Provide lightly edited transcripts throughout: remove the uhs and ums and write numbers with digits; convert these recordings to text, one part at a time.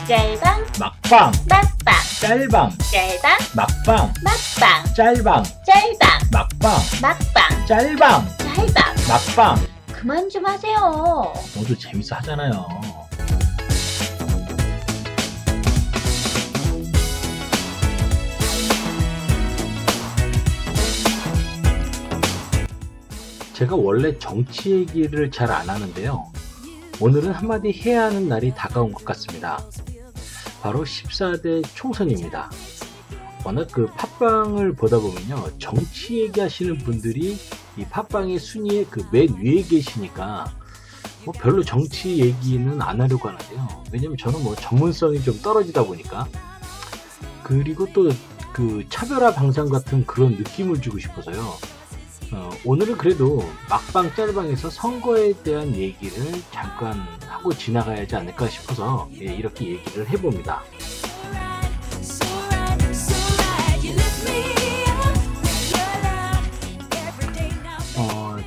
짤방 막방 막방 짤방 짤방 막방 막방 짤방 짤방 막방 막방 짤방 짤방 막방. 그만 좀 하세요. 너도 재밌어 하잖아요. 제가 원래 정치 얘기를 잘 안 하는데요. 오늘은 한마디 해야 하는 날이 다가온 것 같습니다. 바로 14대 총선입니다. 워낙 그 팟빵을 보다 보면요, 정치 얘기하시는 분들이 이 팟빵의 순위에 그 맨 위에 계시니까 뭐 별로 정치 얘기는 안 하려고 하는데요. 왜냐면 저는 뭐 전문성이 좀 떨어지다 보니까, 그리고 또 그 차별화 방상 같은 그런 느낌을 주고 싶어서요. 오늘은 그래도 막방 짤방에서 선거에 대한 얘기를 잠깐 하고 지나가야 하지 않을까 싶어서 이렇게 얘기를 해봅니다.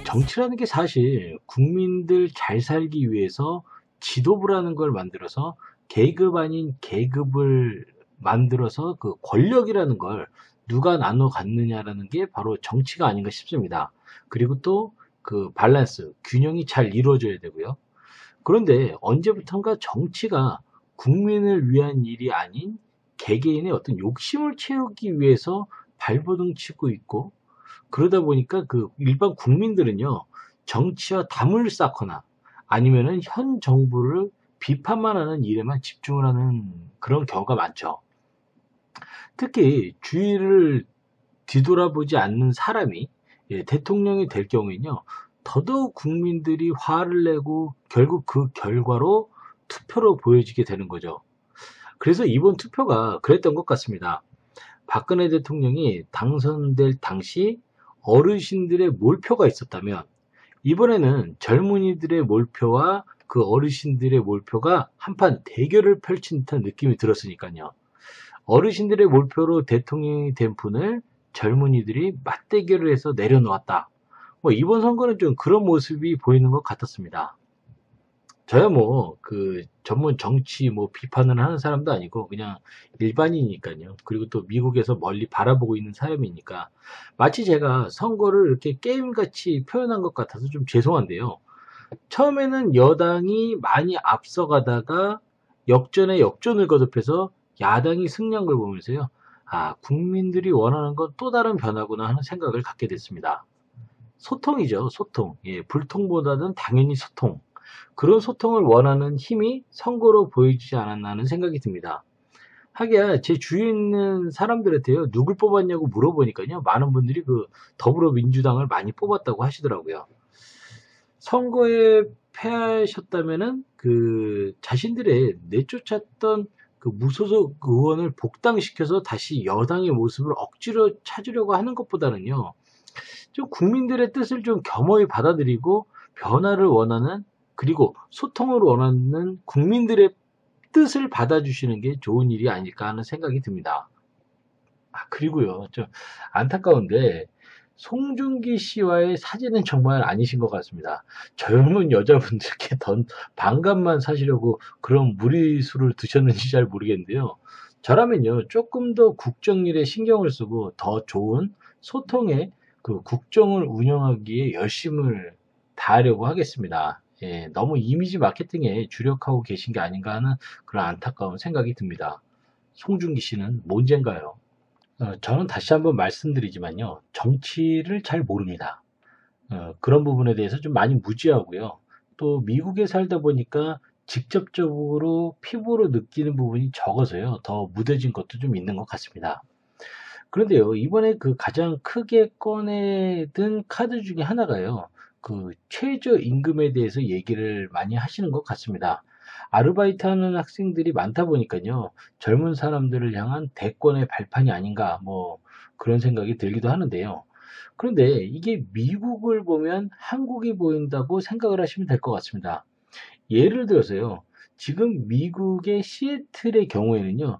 정치라는 게 사실 국민들 잘 살기 위해서 지도부라는 걸 만들어서 계급 아닌 계급을 만들어서 그 권력이라는 걸 누가 나눠 갖느냐라는 게 바로 정치가 아닌가 싶습니다. 그리고 또 그 밸런스, 균형이 잘 이루어져야 되고요. 그런데 언제부턴가 정치가 국민을 위한 일이 아닌 개개인의 어떤 욕심을 채우기 위해서 발버둥 치고 있고, 그러다 보니까 그 일반 국민들은요, 정치와 담을 쌓거나 아니면은 현 정부를 비판만 하는 일에만 집중을 하는 그런 경우가 많죠. 특히 주위를 뒤돌아보지 않는 사람이 대통령이 될 경우에는요, 더더욱 국민들이 화를 내고 결국 그 결과로 투표로 보여지게 되는 거죠. 그래서 이번 투표가 그랬던 것 같습니다. 박근혜 대통령이 당선될 당시 어르신들의 몰표가 있었다면, 이번에는 젊은이들의 몰표와 그 어르신들의 몰표가 한판 대결을 펼친 듯한 느낌이 들었으니까요. 어르신들의 몰표로 대통령이 된 분을 젊은이들이 맞대결을 해서 내려놓았다. 이번 선거는 좀 그런 모습이 보이는 것 같았습니다. 저야 뭐 그 전문 정치 뭐 비판을 하는 사람도 아니고 그냥 일반인이니까요. 그리고 또 미국에서 멀리 바라보고 있는 사람이니까 마치 제가 선거를 이렇게 게임같이 표현한 것 같아서 좀 죄송한데요. 처음에는 여당이 많이 앞서가다가 역전에 역전을 거듭해서 야당이 승리한 걸 보면서요, 아, 국민들이 원하는 건 또 다른 변화구나 하는 생각을 갖게 됐습니다. 소통이죠, 소통. 불통보다는 당연히 소통. 그런 소통을 원하는 힘이 선거로 보이지 않았나 하는 생각이 듭니다. 하기야 제 주위에 있는 사람들한테요, 누굴 뽑았냐고 물어보니까요, 많은 분들이 그 더불어민주당을 많이 뽑았다고 하시더라고요. 선거에 패하셨다면은 그 자신들의 내쫓았던 그 무소속 의원을 복당시켜서 다시 여당의 모습을 억지로 찾으려고 하는 것보다는요, 좀 국민들의 뜻을 좀 겸허히 받아들이고 변화를 원하는, 그리고 소통을 원하는 국민들의 뜻을 받아주시는 게 좋은 일이 아닐까 하는 생각이 듭니다. 그리고요, 좀 안타까운데 송중기 씨와의 사진은 정말 아니신 것 같습니다. 젊은 여자분들께 반감만 사시려고 그런 무리수를 드셨는지 잘 모르겠는데요. 저라면요, 조금 더 국정일에 신경을 쓰고 더 좋은 소통에 그 국정을 운영하기에 열심을 다하려고 하겠습니다. 너무 이미지 마케팅에 주력하고 계신 게 아닌가 하는 그런 안타까운 생각이 듭니다. 송중기 씨는 뭔젠가요? 저는 다시 한번 말씀드리지만요, 정치를 잘 모릅니다. 그런 부분에 대해서 좀 많이 무지하고요. 또 미국에 살다 보니까 직접적으로 피부로 느끼는 부분이 적어서요, 더 무뎌진 것도 좀 있는 것 같습니다. 그런데요, 이번에 그 가장 크게 꺼내든 카드 중에 하나가요, 그 최저임금에 대해서 얘기를 많이 하시는 것 같습니다. 아르바이트 하는 학생들이 많다 보니까요, 젊은 사람들을 향한 대권의 발판이 아닌가, 뭐, 그런 생각이 들기도 하는데요. 그런데 이게 미국을 보면 한국이 보인다고 생각을 하시면 될 것 같습니다. 예를 들어서요, 지금 미국의 시애틀의 경우에는요,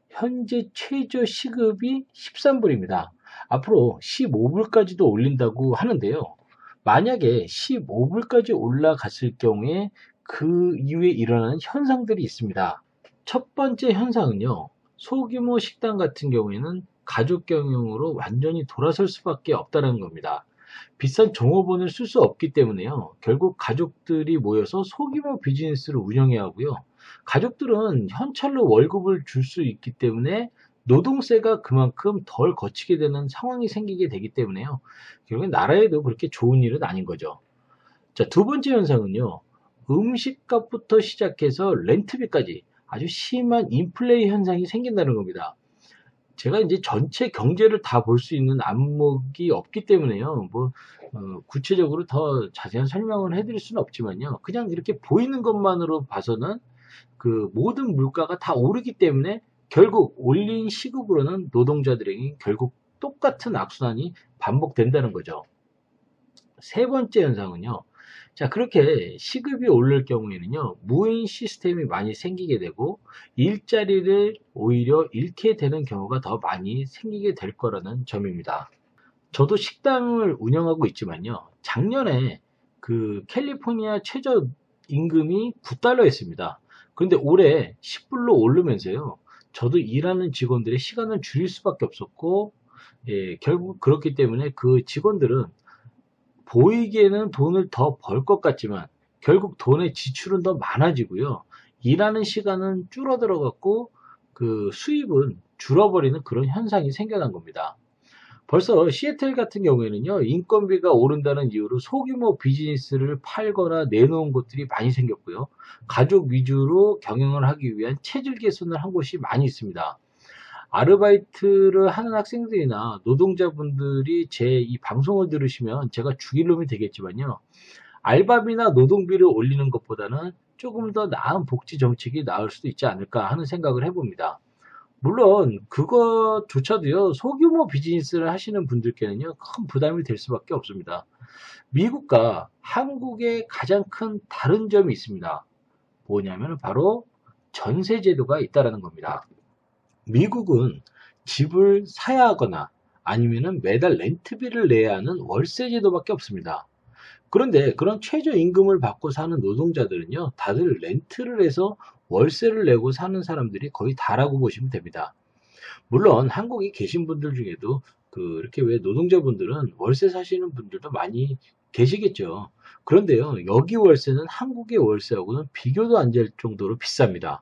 현재 최저 시급이 13불입니다. 앞으로 15불까지도 올린다고 하는데요. 만약에 15불까지 올라갔을 경우에 그 이후에 일어나는 현상들이 있습니다. 첫 번째 현상은요, 소규모 식당 같은 경우에는 가족 경영으로 완전히 돌아설 수밖에 없다는 겁니다. 비싼 종업원을 쓸 수 없기 때문에요. 결국 가족들이 모여서 소규모 비즈니스를 운영해야 하고요. 가족들은 현찰로 월급을 줄 수 있기 때문에 노동세가 그만큼 덜 거치게 되는 상황이 생기게 되기 때문에요. 결국엔 나라에도 그렇게 좋은 일은 아닌 거죠. 자, 두 번째 현상은요. 음식값부터 시작해서 렌트비까지 아주 심한 인플레이 현상이 생긴다는 겁니다. 제가 이제 전체 경제를 다 볼 수 있는 안목이 없기 때문에요. 구체적으로 더 자세한 설명을 해드릴 수는 없지만요. 그냥 이렇게 보이는 것만으로 봐서는 그 모든 물가가 다 오르기 때문에 결국 올린 시급으로는 노동자들에게 결국 똑같은 악순환이 반복된다는 거죠. 세 번째 현상은요. 자, 그렇게 시급이 오를 경우에는요, 무인 시스템이 많이 생기게 되고, 일자리를 오히려 잃게 되는 경우가 더 많이 생기게 될 거라는 점입니다. 저도 식당을 운영하고 있지만요, 작년에 그 캘리포니아 최저 임금이 $9였습니다. 그런데 올해 10불로 오르면서요, 저도 일하는 직원들의 시간을 줄일 수밖에 없었고, 결국 그렇기 때문에 그 직원들은 보이기에는 돈을 더 벌 것 같지만 결국 돈의 지출은 더 많아지고요. 일하는 시간은 줄어들어 갖고 그 수입은 줄어버리는 그런 현상이 생겨난 겁니다. 벌써 시애틀 같은 경우에는요, 인건비가 오른다는 이유로 소규모 비즈니스를 팔거나 내놓은 곳들이 많이 생겼고요. 가족 위주로 경영을 하기 위한 체질 개선을 한 곳이 많이 있습니다. 아르바이트를 하는 학생들이나 노동자분들이 제 이 방송을 들으시면 제가 죽일 놈이 되겠지만요. 알바비나 노동비를 올리는 것보다는 조금 더 나은 복지 정책이 나을 수도 있지 않을까 하는 생각을 해봅니다. 물론 그것조차도요, 소규모 비즈니스를 하시는 분들께는요, 큰 부담이 될 수밖에 없습니다. 미국과 한국의 가장 큰 다른 점이 있습니다. 뭐냐면 바로 전세 제도가 있다는 겁니다. 미국은 집을 사야 하거나 아니면은 매달 렌트비를 내야 하는 월세 제도밖에 없습니다. 그런데 그런 최저임금을 받고 사는 노동자들은요, 다들 렌트를 해서 월세를 내고 사는 사람들이 거의 다라고 보시면 됩니다. 물론 한국에 계신 분들 중에도 이렇게 왜 노동자분들은 월세 사시는 분들도 많이 계시겠죠. 그런데요, 여기 월세는 한국의 월세하고는 비교도 안 될 정도로 비쌉니다.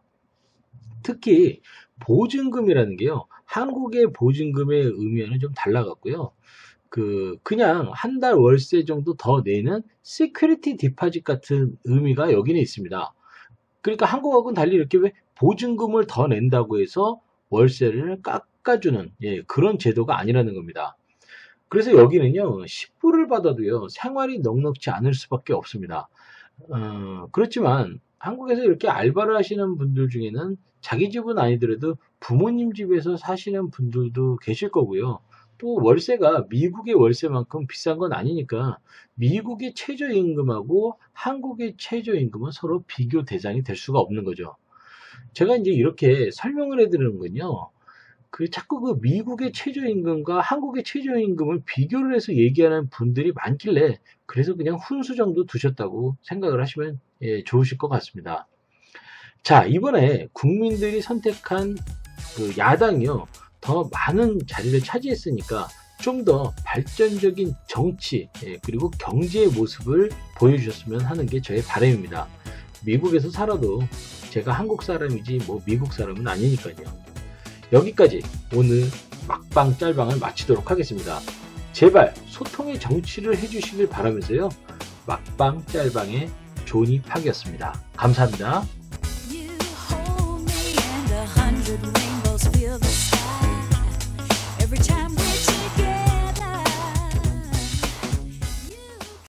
특히 보증금이라는 게요, 한국의 보증금의 의미와는 좀 달라갖고요. 그냥 한 달 월세 정도 더 내는 시큐리티 디파짓 같은 의미가 여기는 있습니다. 그러니까 한국하고는 달리 이렇게 왜 보증금을 더 낸다고 해서 월세를 깎아주는 그런 제도가 아니라는 겁니다. 그래서 여기는요, 10불을 받아도요, 생활이 넉넉지 않을 수밖에 없습니다. 그렇지만 한국에서 이렇게 알바를 하시는 분들 중에는 자기 집은 아니더라도 부모님 집에서 사시는 분들도 계실 거고요. 또 월세가 미국의 월세만큼 비싼 건 아니니까 미국의 최저임금하고 한국의 최저임금은 서로 비교 대상이 될 수가 없는 거죠. 제가 이제 이렇게 설명을 해드리는 건요, 자꾸 미국의 최저임금과 한국의 최저임금을 비교를 해서 얘기하는 분들이 많길래 그래서 그냥 훈수 정도 두셨다고 생각을 하시면 좋으실 것 같습니다. 자, 이번에 국민들이 선택한 야당이요, 더 많은 자리를 차지했으니까 좀 더 발전적인 정치 그리고 경제의 모습을 보여주셨으면 하는 게 저의 바람입니다. 미국에서 살아도 제가 한국 사람이지 미국 사람은 아니니까요. 여기까지 오늘 막방 짤방을 마치도록 하겠습니다. 제발 소통의 정치를 해주시길 바라면서요, 막방 짤방의 조니 팍이었습니다. 감사합니다.